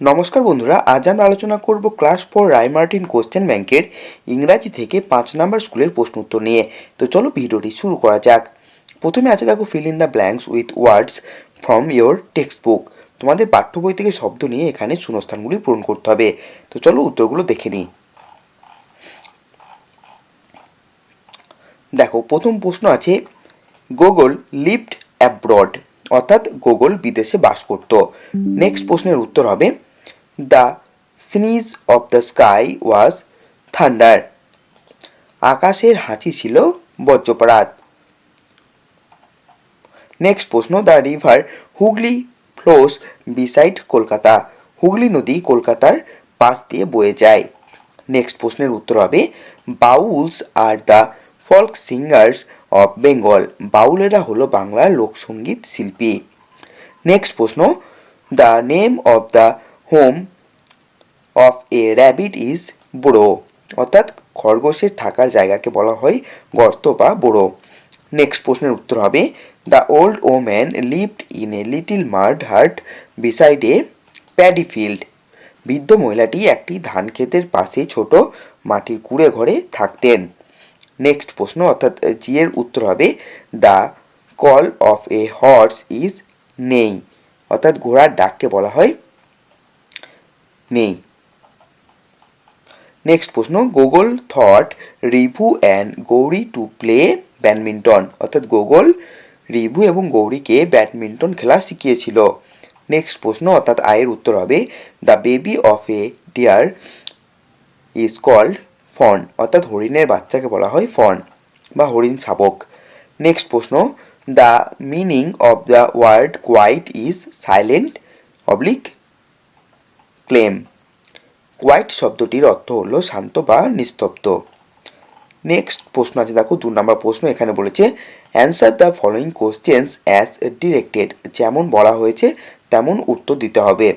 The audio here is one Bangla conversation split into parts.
নমস্কার বন্ধুরা, আজ আমরা আলোচনা করব ক্লাস 4 রায়মার্টিন কোশ্চেন ব্যাংকের ইংরাজি থেকে 5 নম্বর স্কুলের প্রশ্ন উত্তর নিয়ে। তো চলো ভিডিওটি শুরু করা যাক। প্রথমে আছে দেখো fill in the blanks with words from your text book. তোমাদের পাঠ্য বই থেকে শব্দ নিয়ে এখানে শূন্যস্থানগুলি পূরণ করতে হবে। তো চলো উত্তরগুলো দেখে নিই। দেখো প্রথম প্রশ্ন আছে গোগল লিভড অ্যাব্রড, অর্থাৎ গোগল বিদেশে বাস করত। নেক্সট প্রশ্নের উত্তর হবে the sneeze of the sky was thunder, আকাশের হাঁচি ছিল বজ্রপাত। নেক্সট প্রশ্ন the river Hooghly flows beside Kolkata, Hooghly নদী কলকাতার পাশ দিয়ে বয়ে যায়। নেক্সট প্রশ্নের উত্তর হবে বাউলস আর the folk singers of Bengal, বাউলেরা হলো বাংলার লোকসঙ্গীত শিল্পী। নেক্সট প্রশ্ন the name of the home of a rabbit is burrow, অর্থাৎ খরগোশের থাকার জায়গাকে বলা হয় গর্ত বা বুড়ো। নেক্সট প্রশ্নের উত্তর হবে the old woman lived in a little mud hut beside A paddy field, বৃদ্ধ মহিলাটি একটি ধান ক্ষেতের পাশে ছোট মাটির কুঁড়ে ঘরে থাকতেন। নেক্সট প্রশ্ন অর্থাৎ জি এর উত্তর হবে the call of a horse is neigh, অর্থাৎ ঘোড়ার ডাককে বলা হয় নেই। নেক্সট প্রশ্ন Gogol taught Ribhu and Gauri to play badminton, অর্থাৎ গোগল রিভু এবং গৌরীকে ব্যাডমিন্টন খেলা শিখিয়েছিল। নেক্সট প্রশ্ন অর্থাৎ আয়ের উত্তর হবে the baby of a deer is called fawn, অর্থাৎ হরিণের বাচ্চাকে বলা হয় ফন বা হরিণ শাবক। নেক্সট প্রশ্ন the meaning of the word quiet is silent oblique calm, quiet শব্দটির অর্থ হলো শান্ত বা নিস্তব্ধ। নেক্সট প্রশ্ন আছে দেখো 2 নম্বর প্রশ্ন, এখানে বলেছে answer the following questions as directed, যেমন বলা হয়েছে তেমন উত্তর দিতে হবে।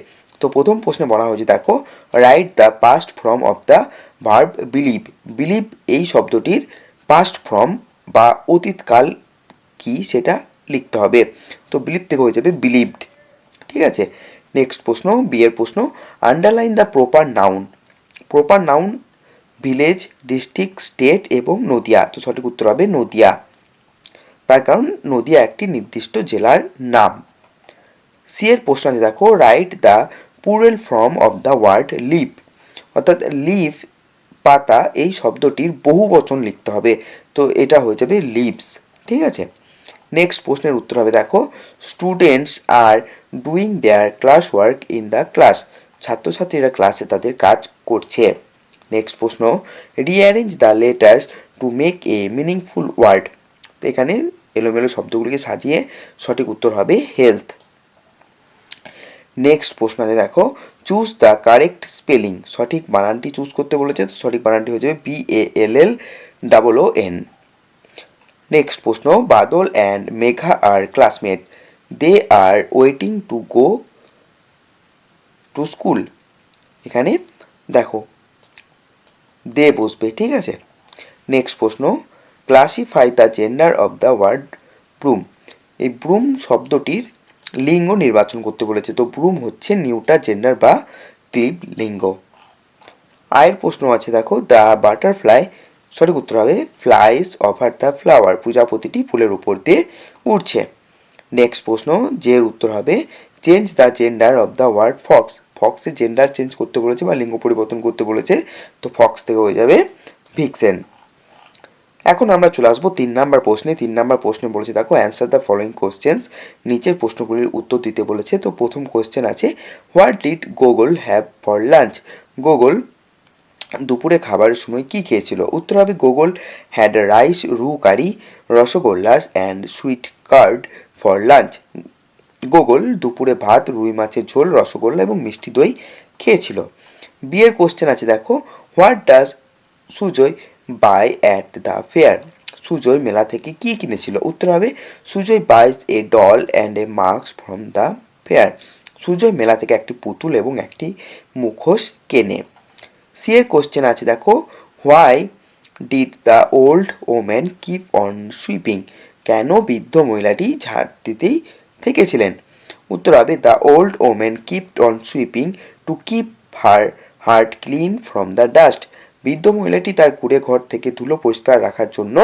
তো প্রথম প্রশ্নে বলা হয়েছে দেখো write the past form of the verb believe, believe এই শব্দটির পাস্ট ফর্ম বা অতীতকাল কি সেটা লিখতে হবে। তো বিলিভ থেকে হয়ে যাবে বিলিভড, ঠিক আছে। নেক্সট প্রশ্ন বি এর প্রশ্ন underline the proper noun, proper noun village district state এবং নদিয়া, তো সঠিক উত্তর হবে নদিয়া, তার কারণ নদিয়া একটি নির্দিষ্ট জেলার নাম। সি এর প্রশ্ন আছে দেখো write the plural form of the word leaf, অর্থাৎ লিভ পাতা এই শব্দটির বহু বচন লিখতে হবে, তো এটা হয়ে যাবে লিভস, ঠিক আছে। নেক্সট প্রশ্নের উত্তর হবে দেখো students are doing their class work in the class, ছাত্রছাত্রীরা ক্লাসে তাদের কাজ করছে। নেক্সট প্রশ্ন rearrange the letters to make a meaningful word, তো এখানে এলোমেলো শব্দগুলিকে সাজিয়ে সঠিক উত্তর হবে হেলথ। নেক্সট প্রশ্ন আছে দেখো চুজ দ্য কারেক্ট স্পেলিং, সঠিক বানানটি চুজ করতে বলেছে, তো সঠিক বানানটি হয়ে যাবে BALLON। নেক্সট প্রশ্ন Badal and Megha are classmate, they are waiting to go to school, এখানে দেখো দে বসবে, ঠিক আছে। নেক্সট প্রশ্ন classify the gender of the word broom, এই ব্রুম শব্দটির লিঙ্গ নির্বাচন করতে বলেছে, তো ব্রুম হচ্ছে নিউটার জেন্ডার বা ক্লিব লিঙ্গ। আয়ের প্রশ্ন আছে দেখো দ্য বাটারফ্লাই, সঠিক উত্তর হবে ফ্লাইস ওভার দ্য ফ্লাওয়ার, প্রজাপতিটি ফুলের উপর দিয়ে উড়ছে। নেক্সট প্রশ্ন যে উত্তর হবে change the gender of the word fox, ফক্সের জেন্ডার চেঞ্জ করতে বলেছে বা লিঙ্গ পরিবর্তন করতে বলেছে, তো ফক্স থেকে হয়ে যাবে ভিক্সেন। এখন আমরা চলে আসবো 3 নম্বর প্রশ্নে। 3 নম্বর প্রশ্নে বলেছে দেখো অ্যান্সার দ্য ফলোয়িং কোশ্চেন্স, নিচের প্রশ্নগুলির উত্তর দিতে বলেছে। তো প্রথম কোশ্চেন আছে what did Google have for lunch, Gugul দুপুরে খাবারের সময় কি খেয়েছিল। উত্তর হবে Google had rice rui curry rasgullas and sweet curd for lunch, Gugul দুপুরে ভাত রুই মাছের ঝোল রসগোল্লা এবং মিষ্টি দই খেয়েছিল। বিয়ের কোশ্চেন আছে দেখো what does Sujoy buy at the fair, Sujoy মেলা থেকে কি কিনেছিল। উত্তর হবে Sujoy buys a doll and a mask from the fair, Sujoy মেলা থেকে একটি পুতুল এবং একটি মুখোশ কেনে। সি এর কোশ্চেন আছে দেখো why did the old woman keep on sweeping, কেন বৃদ্ধ মহিলাটি ঝাড় দিতেই থেকেছিলেন। উত্তর হবে the old woman kept on sweeping to to keep her hearth clean from the dust. বৃদ্ধ মহিলাটি তার কুঁড়ে ঘর থেকে ধুলো পরিষ্কার রাখার জন্য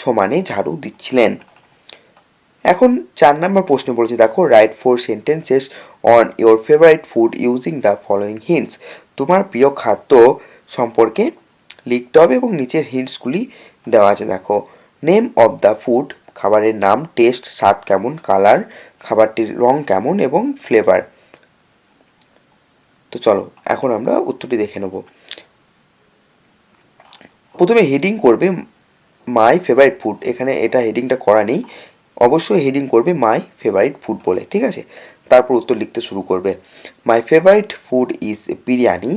সমানে ঝাড়ু দিচ্ছিলেন। এখন 4 নম্বর প্রশ্ন বলেছে, দেখো right 4 sentences on your favourite food using the following hints. তোমার প্রিয় খাদ্য সম্পর্কে লিখতে হবে এবং নিচের হিন্টসগুলি দেওয়া আছে। দেখো নেম অফ দ্য ফুড, খাবারের নাম, টেস্ট স্বাদ কেমন, কালার খাবারটির রং কেমন এবং ফ্লেভার। তো চলো এখন আমরা উত্তরটি দেখে নেব। প্রথমে হেডিং করবে মাই ফেভারিট ফুড, এখানে এটা হেডিংটা করা নেই, অবশ্যই হেডিং করবে মাই ফেভারিট ফুড বলে, ঠিক আছে। তারপর উত্তর লিখতে শুরু করবে। My favourite food is biryani,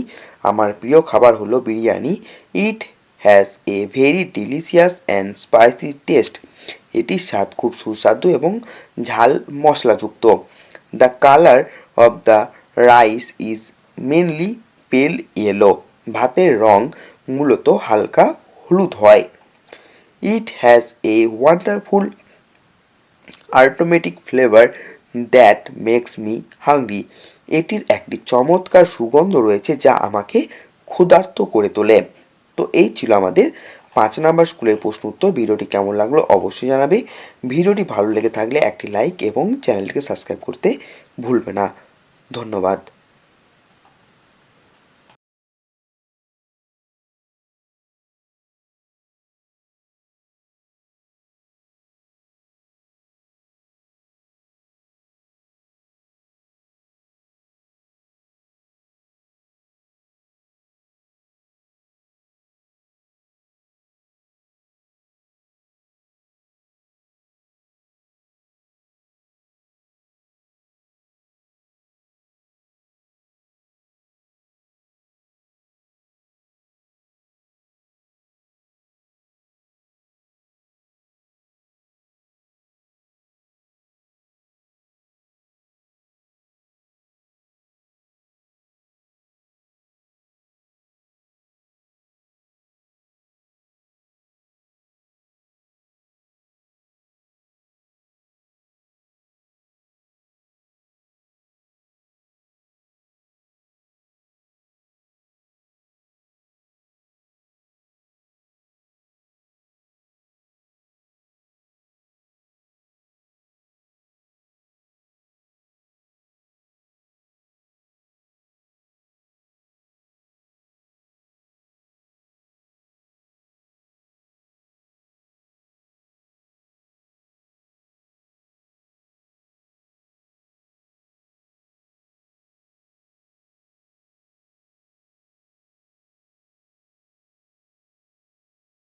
আমার প্রিয় খাবার হলো biryani. It has a very delicious and spicy taste, এটির স্বাদ খুব সুস্বাদু এবং ঝাল মশলাযুক্ত। The colour of the rice is mainly pale yellow, ভাতের রং মূলত হালকা হলুদ হয়। It has a wonderful aromatic flavour that makes me hungry, এটির একটি চমৎকার সুগন্ধ রয়েছে যা আমাকে ক্ষুধার্ত করে তোলে। তো এই ছিল আমাদের 5 নম্বর স্কুলের প্রশ্ন উত্তর। ভিডিওটি কেমন লাগলো অবশ্যই জানাবে। ভিডিওটি ভালো লেগে থাকলে একটি লাইক এবং চ্যানেলটিকে সাবস্ক্রাইব করতে ভুলবে না। ধন্যবাদ।